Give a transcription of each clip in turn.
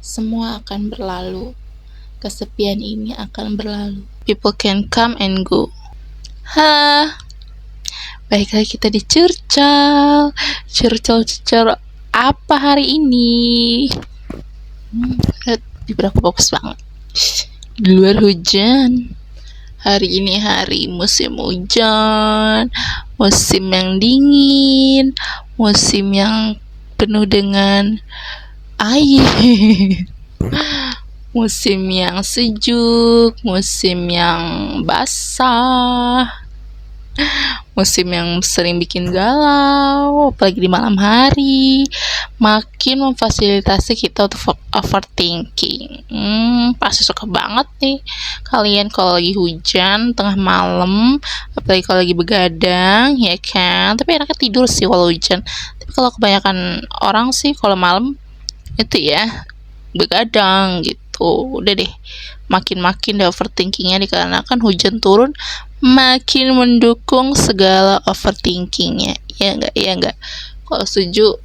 Semua akan berlalu. Kesepian ini akan berlalu. People can come and go. Baik lagi kita di Curcol. Curcol apa hari ini? Di berapa bagus banget. Di luar hujan. Hari ini hari musim hujan, musim yang dingin, musim yang penuh dengan air, musim yang sejuk, musim yang basah, musim yang sering bikin galau, apalagi di malam hari, makin memfasilitasi kita untuk overthinking. Pasti suka banget nih kalian kalau lagi hujan tengah malam, apalagi kalau lagi begadang, ya kan? Tapi enaknya tidur sih kalau hujan. Tapi kalau kebanyakan orang sih kalau malam itu ya begadang gitu. Udah deh, makin deh overthinkingnya dikarenakan hujan turun makin mendukung segala overthinkingnya. Ya enggak. Kalau setuju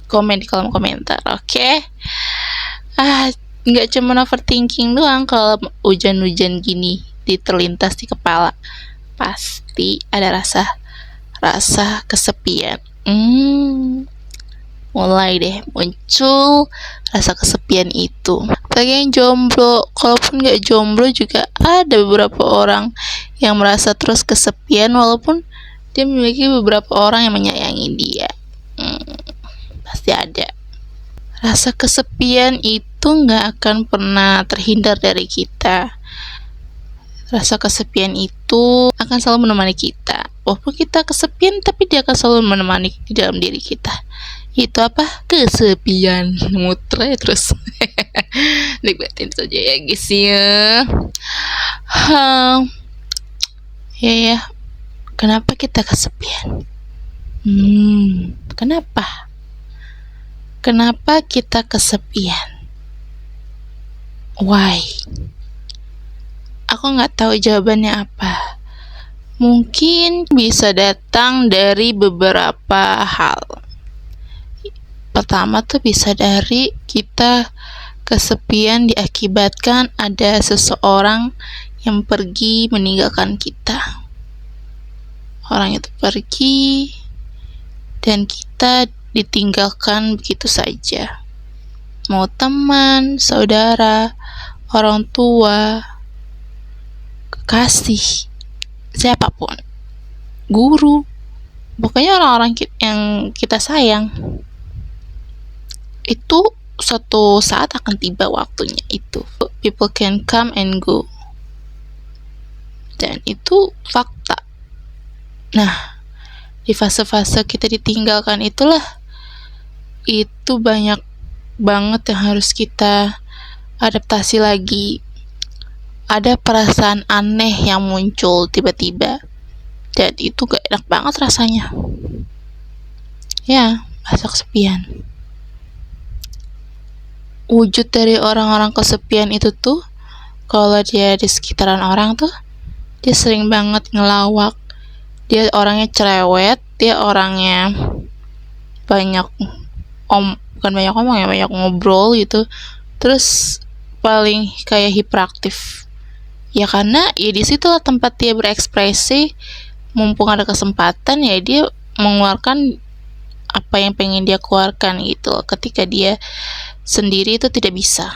komen di kolom komentar, oke? Nggak cuma overthinking doang kalau hujan-hujan gini terlintas di kepala, pasti ada rasa kesepian. Mulai deh muncul rasa kesepian itu. Apalagi yang jomblo, kalaupun nggak jomblo juga ada beberapa orang yang merasa terus kesepian walaupun dia memiliki beberapa orang yang menyayangi dia. Pasti ada. Rasa kesepian itu nggak akan pernah terhindar dari kita. Rasa kesepian itu akan selalu menemani kita. Walaupun kita kesepian, tapi dia akan selalu menemani di dalam diri kita. Itu apa? Kesepian. Muter terus. Nikmatin saja ya guys ya. Ya. Kenapa kita kesepian? Kenapa kita kesepian? Why? Aku nggak tahu jawabannya apa. Mungkin bisa datang dari beberapa hal. Pertama tuh bisa dari kita kesepian diakibatkan ada seseorang yang pergi meninggalkan kita. Orang itu pergi dan kita ditinggalkan begitu saja. Mau teman, saudara, orang tua, kekasih, siapapun, guru, pokoknya orang-orang yang kita sayang. Itu suatu saat akan tiba waktunya itu. People can come and go. Dan itu fakta. Nah, di fase-fase kita ditinggalkan itulah, itu banyak banget yang harus kita adaptasi lagi. Ada perasaan aneh yang muncul tiba-tiba. Dan itu gak enak banget rasanya. Ya, rasa kesepian. Wujud dari orang-orang kesepian itu tuh, kalau dia di sekitaran orang tuh, dia sering banget ngelawak. Dia orangnya cerewet, dia orangnya banyak banyak ngobrol gitu. Terus paling kayak hiperaktif. Ya karena ya di situ lah tempat dia berekspresi. Mumpung ada kesempatan ya dia mengeluarkan apa yang pengen dia keluarkan gitu. Ketika dia sendiri itu tidak bisa.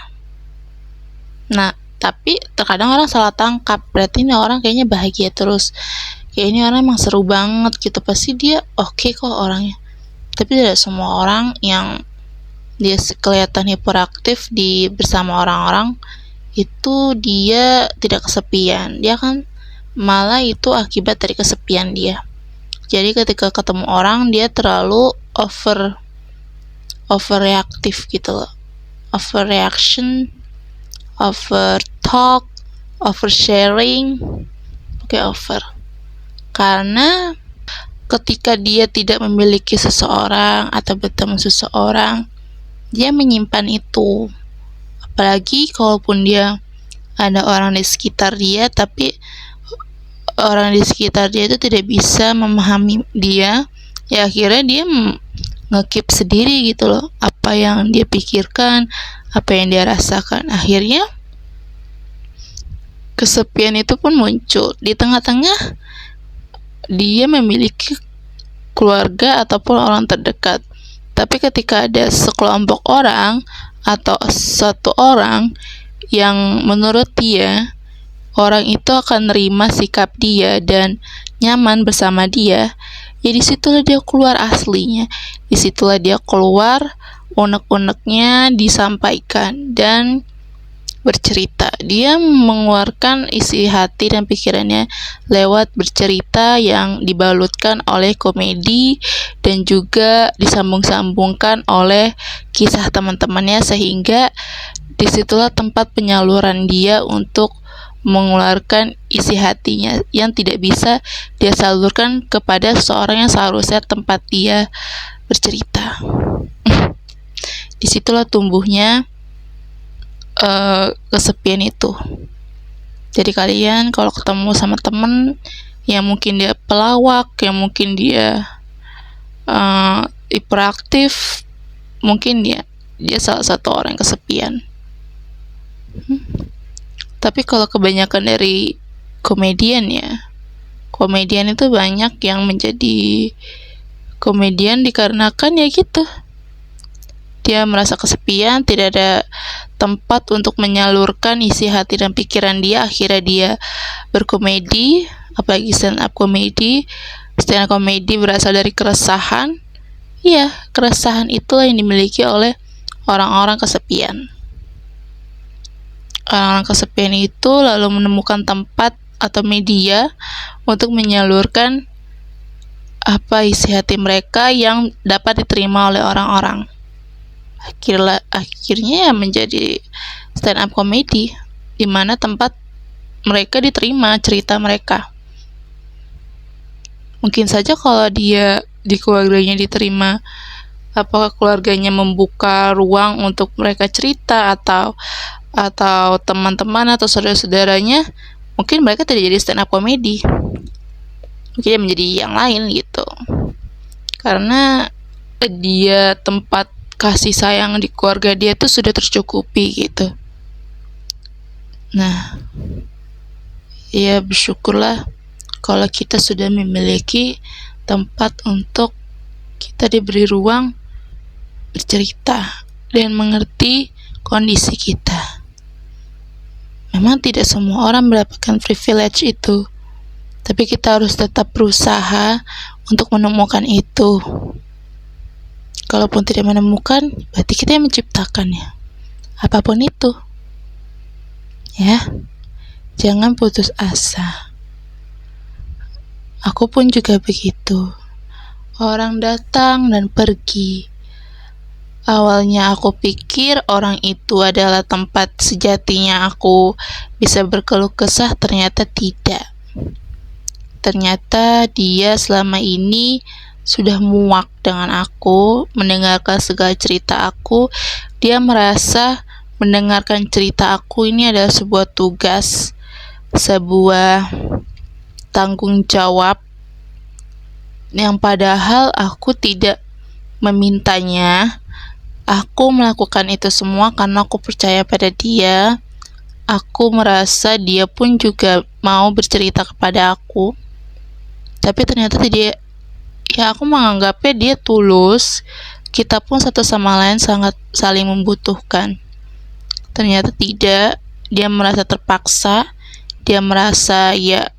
Nah, tapi terkadang orang salah tangkap. Berarti ini orang kayaknya bahagia terus. Ya ini orang emang seru banget gitu. Pasti dia oke kok orangnya. Tapi tidak semua orang yang dia kelihatan hiperaktif bersama orang-orang itu dia tidak kesepian. Dia kan malah itu akibat dari kesepian dia. Jadi ketika ketemu orang dia terlalu overreaktif gitu loh. Overreaction, over talk, over sharing, over. Karena ketika dia tidak memiliki seseorang atau bertemu seseorang, dia menyimpan itu. Apalagi kalaupun dia ada orang di sekitar dia, tapi orang di sekitar dia itu tidak bisa memahami dia, ya akhirnya dia nge-keep sendiri gitu loh, apa yang dia pikirkan, apa yang dia rasakan. Akhirnya kesepian itu pun muncul. Di tengah-tengah dia memiliki keluarga ataupun orang terdekat, tapi ketika ada sekelompok orang atau satu orang yang menurut dia orang itu akan nerima sikap dia dan nyaman bersama dia, ya disitulah dia keluar aslinya, disitulah dia keluar unek-uneknya disampaikan dan bercerita. Dia mengeluarkan isi hati dan pikirannya lewat bercerita yang dibalutkan oleh komedi dan juga disambung-sambungkan oleh kisah teman-temannya, sehingga disitulah tempat penyaluran dia untuk mengeluarkan isi hatinya yang tidak bisa dia salurkan kepada seseorang yang seharusnya tempat dia bercerita. Disitulah tumbuhnya kesepian itu. Jadi kalian kalau ketemu sama temen yang mungkin dia pelawak, yang mungkin dia hiperaktif, mungkin dia salah satu orang yang kesepian. Tapi kalau kebanyakan dari komedian itu banyak yang menjadi komedian dikarenakan ya gitu, dia merasa kesepian, tidak ada tempat untuk menyalurkan isi hati dan pikiran dia. Akhirnya dia berkomedi, apalagi stand up komedi. Stand up komedi berasal dari keresahan. Iya, keresahan itulah yang dimiliki oleh orang-orang kesepian. Orang-orang kesepian itu lalu menemukan tempat atau media untuk menyalurkan apa isi hati mereka yang dapat diterima oleh orang-orang. Akhirnya menjadi stand up comedy, di mana tempat mereka diterima cerita mereka. Mungkin saja kalau dia di keluarganya diterima, apakah keluarganya membuka ruang untuk mereka cerita, atau teman-teman atau saudara-saudaranya, mungkin mereka tidak jadi stand up comedy, mungkin menjadi yang lain gitu, karena dia tempat kasih sayang di keluarga dia tuh sudah tercukupi gitu. Nah, ya bersyukurlah kalau kita sudah memiliki tempat untuk kita diberi ruang bercerita dan mengerti kondisi kita. Memang tidak semua orang mendapatkan privilege itu, tapi kita harus tetap berusaha untuk menemukan itu. Kalaupun tidak menemukan, berarti kita yang menciptakannya. Apapun itu. Ya, jangan putus asa. Aku pun juga begitu. Orang datang dan pergi. Awalnya aku pikir orang itu adalah tempat sejatinya aku bisa berkeluh kesah, ternyata tidak. Ternyata dia selama ini sudah muak dengan aku, mendengarkan segala cerita aku. Dia merasa mendengarkan cerita aku ini adalah sebuah tugas, sebuah tanggung jawab, yang padahal aku tidak memintanya. Aku melakukan itu semua karena aku percaya pada dia. Aku merasa dia pun juga mau bercerita kepada aku, tapi ternyata tidak. Ya, aku menganggapnya dia tulus. Kita pun satu sama lain sangat saling membutuhkan. Ternyata tidak. Dia merasa terpaksa. Dia merasa ya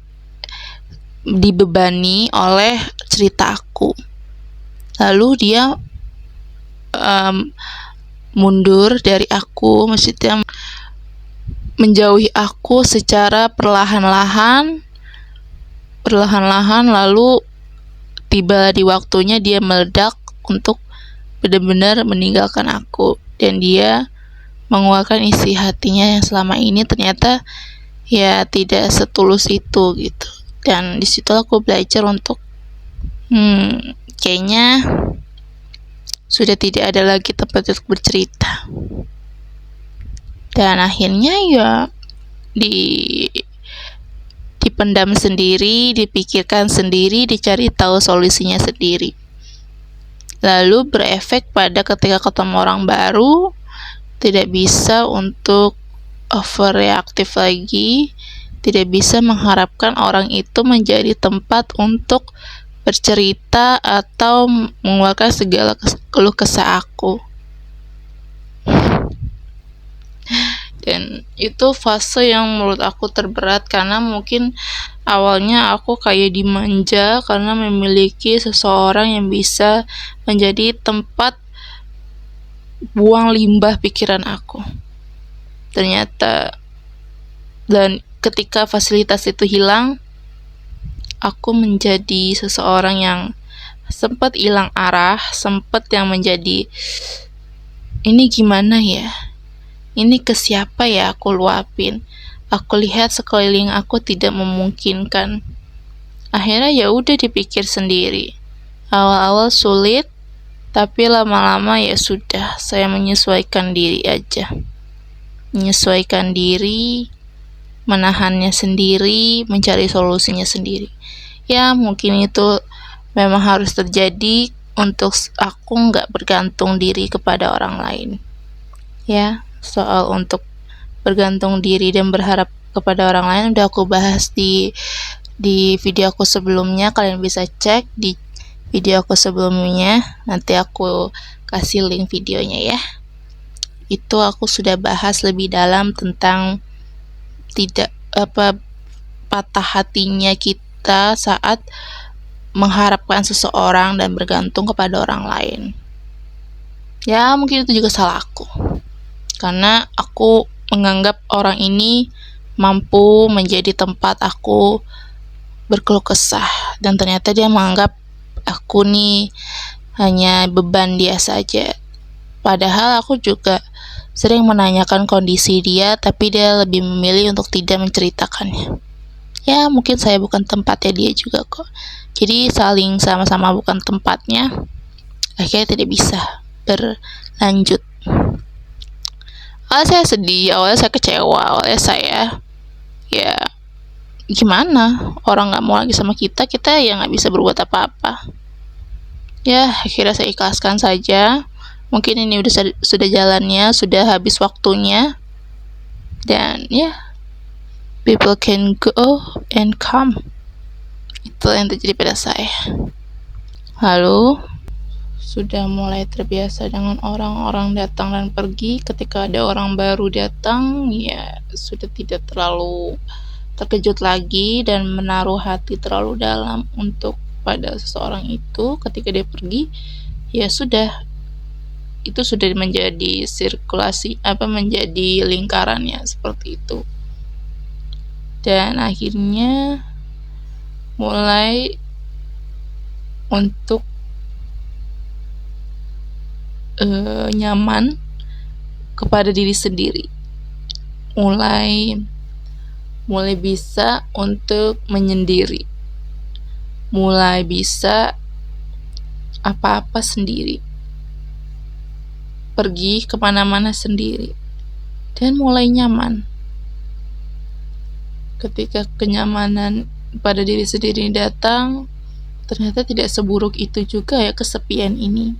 dibebani oleh cerita aku. Lalu dia mundur dari aku, maksudnya menjauhi aku secara perlahan-lahan, lalu tiba di waktunya dia meledak untuk benar-benar meninggalkan aku, dan dia mengeluarkan isi hatinya yang selama ini ternyata ya tidak setulus itu gitu. Dan disitu aku belajar untuk kayaknya sudah tidak ada lagi tempat untuk bercerita. Dan akhirnya ya dipendam sendiri, dipikirkan sendiri, dicari tahu solusinya sendiri. lalu berefek pada ketika ketemu orang baru, tidak bisa untuk overreaktif lagi, tidak bisa mengharapkan orang itu menjadi tempat untuk bercerita atau mengeluarkan segala keluh kesah aku. Dan itu fase yang menurut aku terberat, karena mungkin awalnya aku kayak dimanja karena memiliki seseorang yang bisa menjadi tempat buang limbah pikiran aku. Ternyata, dan ketika fasilitas itu hilang, aku menjadi seseorang yang sempat hilang arah, sempat yang menjadi, ini gimana ya? Ini ke siapa ya aku luapin? Aku lihat sekeliling aku tidak memungkinkan. Akhirnya ya udah dipikir sendiri. Awal-awal sulit, tapi lama-lama ya sudah, saya menyesuaikan diri aja. Menyesuaikan diri, menahannya sendiri, mencari solusinya sendiri. Ya mungkin itu memang harus terjadi untuk aku nggak bergantung diri kepada orang lain. Ya, soal untuk bergantung diri dan berharap kepada orang lain udah aku bahas di video aku sebelumnya. Kalian bisa cek di video aku sebelumnya, nanti aku kasih link videonya ya. Itu aku sudah bahas lebih dalam tentang patah hatinya kita saat mengharapkan seseorang dan bergantung kepada orang lain. Ya mungkin itu juga salah aku, karena aku menganggap orang ini mampu menjadi tempat aku berkeluh kesah, dan ternyata dia menganggap aku nih hanya beban dia saja. Padahal aku juga sering menanyakan kondisi dia, tapi dia lebih memilih untuk tidak menceritakannya. Ya mungkin saya bukan tempatnya dia juga kok. Jadi saling sama-sama bukan tempatnya, akhirnya tidak bisa berlanjut. Awalnya saya sedih, awalnya saya kecewa, awalnya saya ya gimana, orang gak mau lagi sama kita ya gak bisa berbuat apa-apa. Ya akhirnya saya ikhlaskan saja. Mungkin ini sudah jalannya, sudah habis waktunya, dan ya people can go and come. Itu yang terjadi pada saya. Lalu sudah mulai terbiasa dengan orang-orang datang dan pergi. Ketika ada orang baru datang, ya sudah tidak terlalu terkejut lagi dan menaruh hati terlalu dalam untuk pada seseorang itu. Ketika dia pergi, ya sudah, itu sudah menjadi sirkulasi, menjadi lingkarannya seperti itu. Dan akhirnya mulai untuk nyaman kepada diri sendiri, mulai bisa untuk menyendiri, mulai bisa apa-apa sendiri, pergi kemana-mana sendiri, dan mulai nyaman. Ketika kenyamanan pada diri sendiri datang, ternyata tidak seburuk itu juga ya kesepian ini.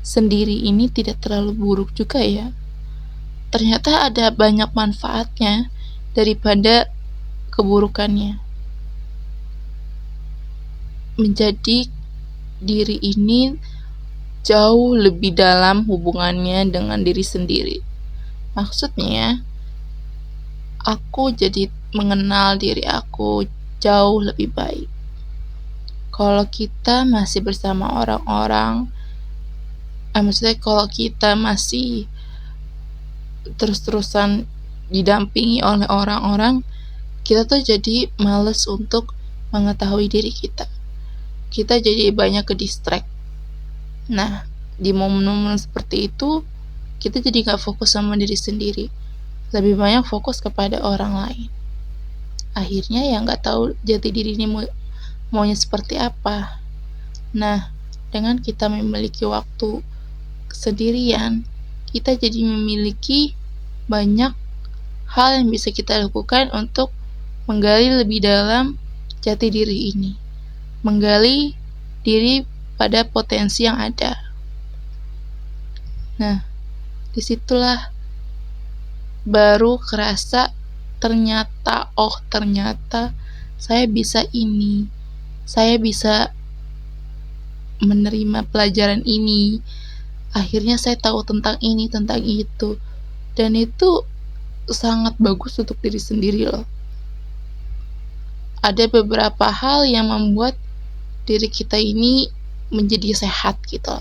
Sendiri ini tidak terlalu buruk juga ya. Ternyata ada banyak manfaatnya daripada keburukannya. Menjadi diri ini jauh lebih dalam hubungannya dengan diri sendiri. Maksudnya, aku jadi mengenal diri aku jauh lebih baik. Kalau kita masih bersama orang-orang, maksudnya kalau kita masih terus-terusan didampingi oleh orang-orang, kita tuh jadi males untuk mengetahui diri kita. Kita jadi banyak ke distract. Nah, di momen-momen seperti itu, kita jadi gak fokus sama diri sendiri, lebih banyak fokus kepada orang lain. Akhirnya ya gak tahu jati diri ini maunya seperti apa. Nah, dengan kita memiliki waktu sendirian, kita jadi memiliki banyak hal yang bisa kita lakukan untuk menggali lebih dalam jati diri ini, menggali diri pada potensi yang ada. Nah, disitulah baru kerasa ternyata saya bisa ini, saya bisa menerima pelajaran ini, akhirnya saya tahu tentang ini, tentang itu, dan itu sangat bagus untuk diri sendiri loh. Ada beberapa hal yang membuat diri kita ini menjadi sehat gitu.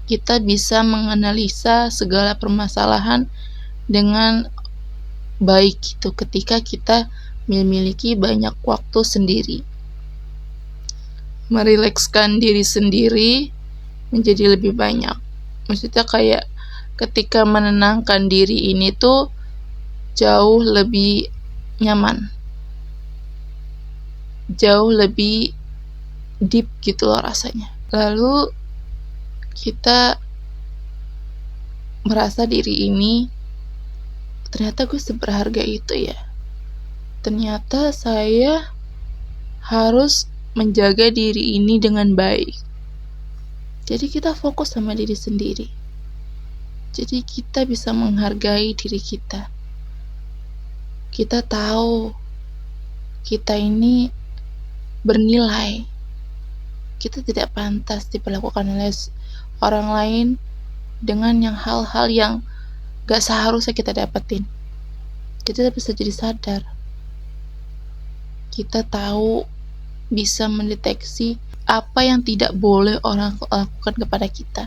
Kita bisa menganalisa segala permasalahan dengan baik gitu ketika kita memiliki banyak waktu sendiri. Merilekskan diri sendiri menjadi lebih banyak. Maksudnya kayak ketika menenangkan diri ini tuh jauh lebih nyaman, jauh lebih deep gitu loh rasanya. Lalu kita merasa diri ini, ternyata gue seberharga itu ya. Ternyata saya harus menjaga diri ini dengan baik. Jadi kita fokus sama diri sendiri. Jadi kita bisa menghargai diri kita. Kita tahu kita ini bernilai. Kita tidak pantas diperlakukan oleh orang lain dengan hal-hal yang gak seharusnya kita dapetin. Kita bisa jadi sadar. Kita tahu, bisa mendeteksi apa yang tidak boleh orang lakukan kepada kita.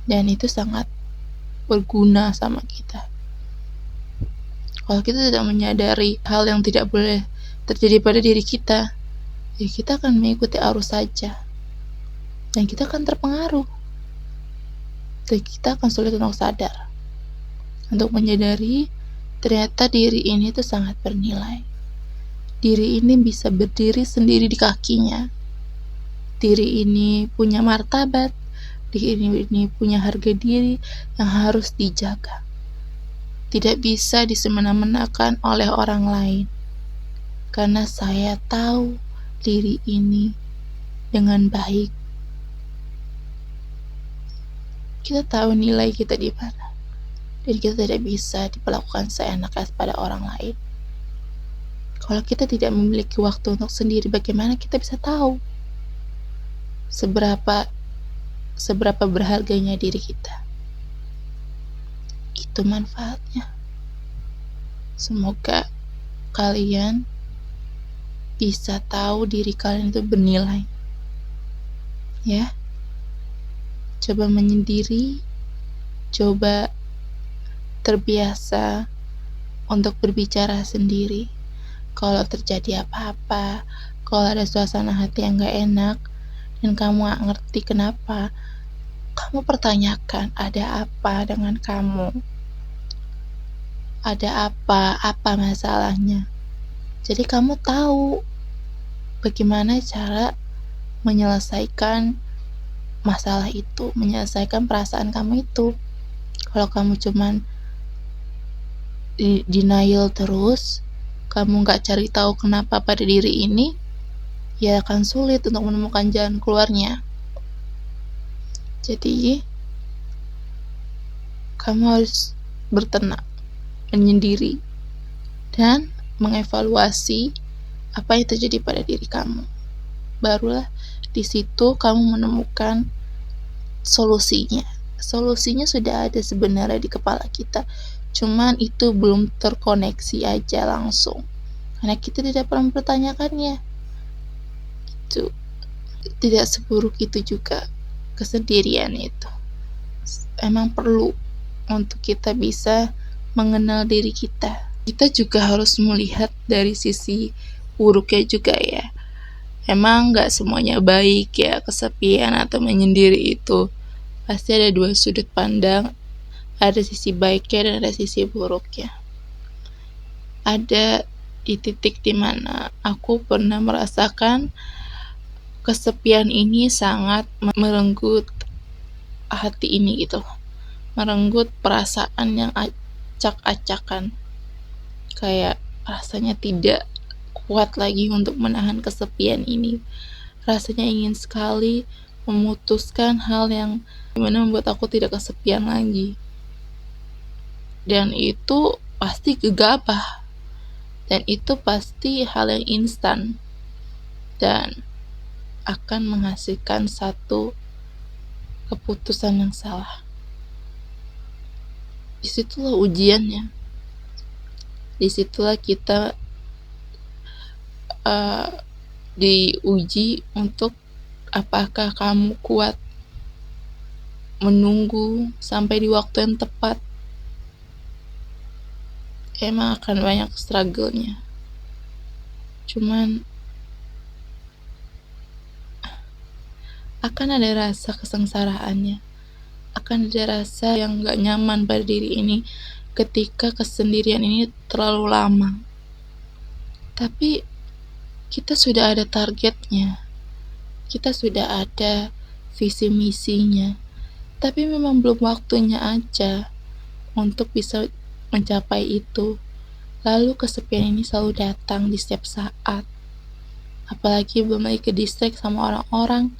Dan itu sangat berguna sama kita. Kalau kita tidak menyadari hal yang tidak boleh terjadi pada diri kita, ya kita akan mengikuti arus saja. Dan kita akan terpengaruh. Dan kita akan sulit untuk sadar. Untuk menyadari ternyata diri ini tuh sangat bernilai. Diri ini bisa berdiri sendiri di kakinya. Diri ini punya martabat. Diri ini punya harga diri yang harus dijaga. Tidak bisa disemena-menakan oleh orang lain. Karena saya tahu diri ini dengan baik. Kita tahu nilai kita di mana. Dan kita tidak bisa diperlakukan seenaknya pada orang lain. Kalau kita tidak memiliki waktu untuk sendiri, bagaimana kita bisa tahu seberapa berharganya diri kita? Itu manfaatnya. Semoga kalian bisa tahu diri kalian itu bernilai. Ya. Coba menyendiri, coba terbiasa untuk berbicara sendiri. Kalau terjadi apa-apa, kalau ada suasana hati yang gak enak, dan kamu gak ngerti kenapa, kamu pertanyakan, ada apa dengan kamu? Ada apa masalahnya? Jadi kamu tahu bagaimana cara menyelesaikan masalah itu, menyelesaikan perasaan kamu itu. Kalau kamu cuman denial terus, kamu gak cari tahu kenapa pada diri ini, ya akan sulit untuk menemukan jalan keluarnya. Jadi kamu harus bertenang, menyendiri, dan mengevaluasi apa yang terjadi pada diri kamu. Barulah di situ kamu menemukan solusinya. Solusinya sudah ada sebenarnya di kepala kita. Cuman itu belum terkoneksi aja langsung. Karena kita tidak pernah mempertanyakannya. Itu tidak seburuk itu juga kesendirian itu. Emang perlu untuk kita bisa mengenal diri kita. Kita juga harus melihat dari sisi buruknya juga ya. Emang gak semuanya baik ya, kesepian atau menyendiri itu. Pasti ada dua sudut pandang. Ada sisi baiknya dan ada sisi buruknya. Ada di titik dimana aku pernah merasakan kesepian ini sangat merenggut hati ini gitu. Merenggut perasaan yang acak-acakan. Kayak rasanya tidak kuat lagi untuk menahan kesepian ini. Rasanya ingin sekali memutuskan hal yang dimana membuat aku tidak kesepian lagi. Dan itu pasti gegabah. Dan itu pasti hal yang instan. Dan akan menghasilkan satu keputusan yang salah. Disitulah ujiannya. Disitulah kita diuji untuk apakah kamu kuat menunggu sampai di waktu yang tepat. Emang akan banyak struggle-nya. Cuman akan ada rasa kesengsaraannya. Akan ada rasa yang gak nyaman pada diri ini ketika kesendirian ini terlalu lama. Tapi kita sudah ada targetnya. Kita sudah ada visi misinya. Tapi memang belum waktunya aja untuk bisa mencapai itu. Lalu kesepian ini selalu datang di setiap saat. Apalagi belum lagi ke-distract sama orang-orang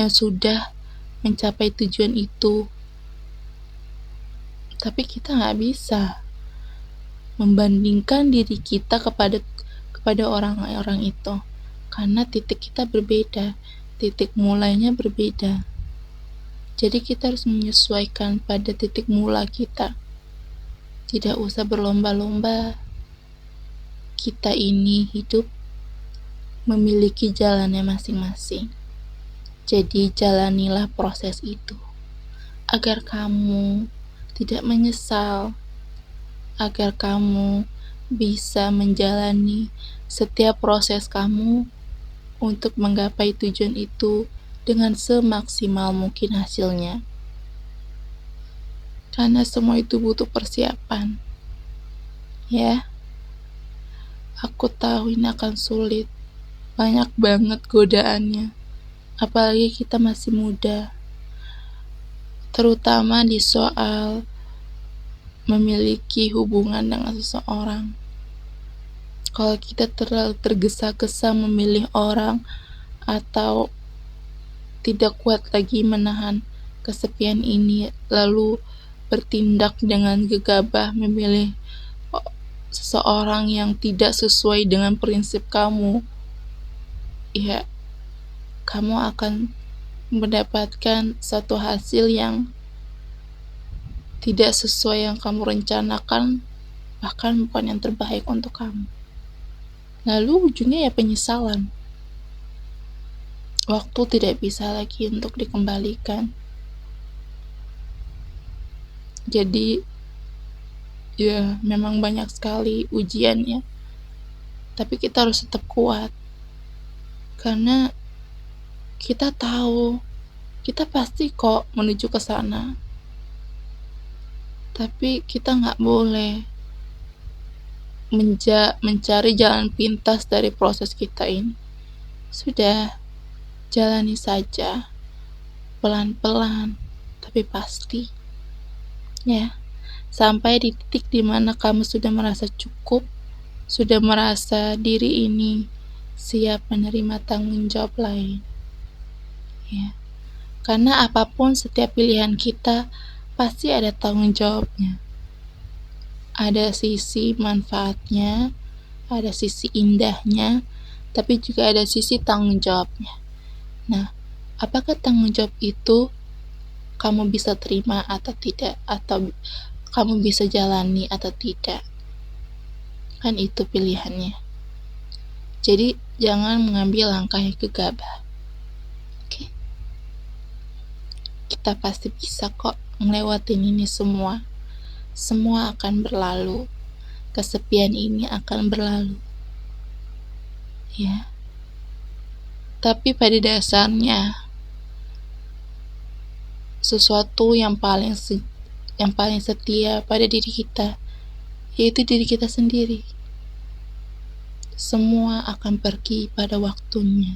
yang sudah mencapai tujuan itu. Tapi kita gak bisa membandingkan diri kita kepada orang-orang itu, karena titik kita berbeda, titik mulainya berbeda. Jadi kita harus menyesuaikan pada titik mula kita. Tidak usah berlomba-lomba. Kita ini hidup memiliki jalannya masing-masing. Jadi jalanilah proses itu agar kamu tidak menyesal, agar kamu bisa menjalani setiap proses kamu untuk menggapai tujuan itu dengan semaksimal mungkin hasilnya. Karena semua itu butuh persiapan. Ya, aku tahu ini akan sulit. Banyak banget godaannya. Apalagi kita masih muda. Terutama di soal memiliki hubungan dengan seseorang. Kalau kita terlalu tergesa-gesa memilih orang atau tidak kuat lagi menahan kesepian ini, lalu bertindak dengan gegabah memilih seseorang yang tidak sesuai dengan prinsip kamu, ya kamu akan mendapatkan satu hasil yang tidak sesuai yang kamu rencanakan, bahkan bukan yang terbaik untuk kamu. Lalu ujungnya ya penyesalan. Waktu tidak bisa lagi untuk dikembalikan. Jadi ya memang banyak sekali ujiannya. Tapi kita harus tetap kuat. Karena kita tahu kita pasti kok menuju ke sana. Tapi kita nggak boleh mencari jalan pintas dari proses kita ini. Sudah, jalani saja, pelan-pelan, tapi pasti. Ya, sampai di titik dimana kamu sudah merasa cukup, sudah merasa diri ini siap menerima tanggung jawab lain. Ya, karena apapun setiap pilihan kita pasti ada tanggung jawabnya. Ada sisi manfaatnya, ada sisi indahnya, tapi juga ada sisi tanggung jawabnya. Nah, apakah tanggung jawab itu kamu bisa terima atau tidak, atau kamu bisa jalani atau tidak? Kan itu pilihannya. Jadi, jangan mengambil langkah yang gegabah. Oke? Kita pasti bisa kok ngelewatin ini semua. Semua akan berlalu. Kesepian ini akan berlalu. Ya. Tapi pada dasarnya sesuatu yang paling setia pada diri kita yaitu diri kita sendiri. Semua akan pergi pada waktunya.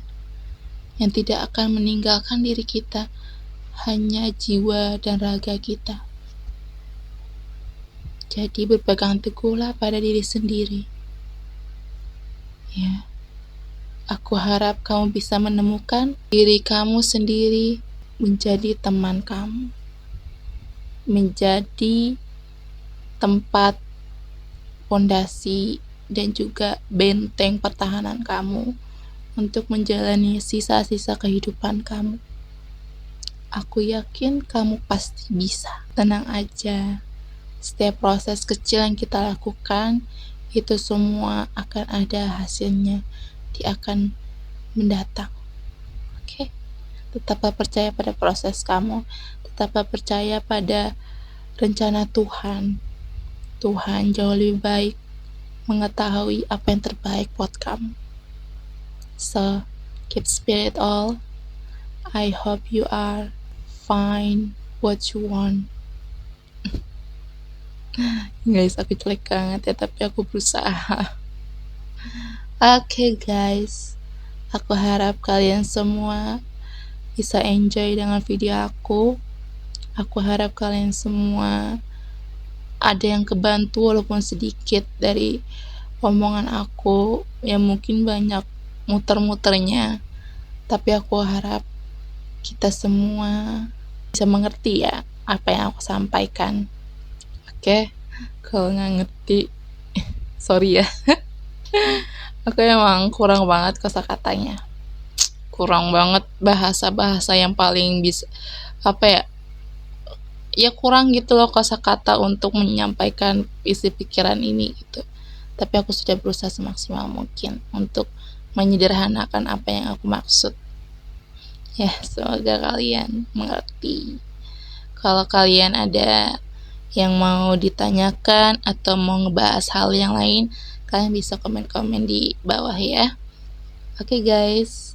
Yang tidak akan meninggalkan diri kita hanya jiwa dan raga kita. Jadi berpegang teguhlah pada diri sendiri. Ya, aku harap kamu bisa menemukan diri kamu sendiri menjadi teman kamu, menjadi tempat fondasi dan juga benteng pertahanan kamu untuk menjalani sisa-sisa kehidupan kamu. Aku yakin kamu pasti bisa. Tenang aja. Setiap proses kecil yang kita lakukan, itu semua akan ada hasilnya. Dia akan mendatang. Oke? Tetaplah percaya pada proses kamu. Tetaplah percaya pada rencana Tuhan. Tuhan jauh lebih baik mengetahui apa yang terbaik buat kamu. So, keep spirit all. I hope you are find what you want. Guys, aku jelek banget ya, tapi aku berusaha. Oke guys, aku harap kalian semua bisa enjoy dengan video aku. Aku harap kalian semua ada yang kebantu walaupun sedikit dari omongan aku yang mungkin banyak muter-muternya, tapi aku harap kita semua bisa mengerti ya apa yang aku sampaikan. Oke, kalau nggak ngerti sorry ya. Aku emang kurang banget kosakatanya, kurang banget bahasa-bahasa yang paling bisa apa ya kurang gitu loh kosakata untuk menyampaikan isi pikiran ini gitu. Tapi aku sudah berusaha semaksimal mungkin untuk menyederhanakan apa yang aku maksud. Ya, semoga kalian mengerti. Kalau kalian ada yang mau ditanyakan atau mau ngebahas hal yang lain, kalian bisa komen-komen di bawah ya. Oke guys,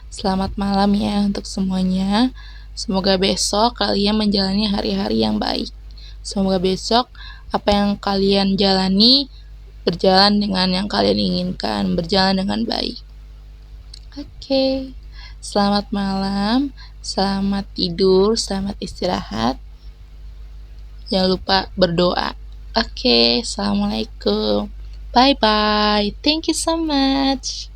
selamat malam ya untuk semuanya. Semoga besok kalian menjalani hari-hari yang baik. Semoga besok apa yang kalian jalani berjalan dengan yang kalian inginkan, berjalan dengan baik. Oke, selamat malam, selamat tidur, selamat istirahat. Jangan lupa berdoa. Oke, assalamualaikum. Bye bye. Thank you so much.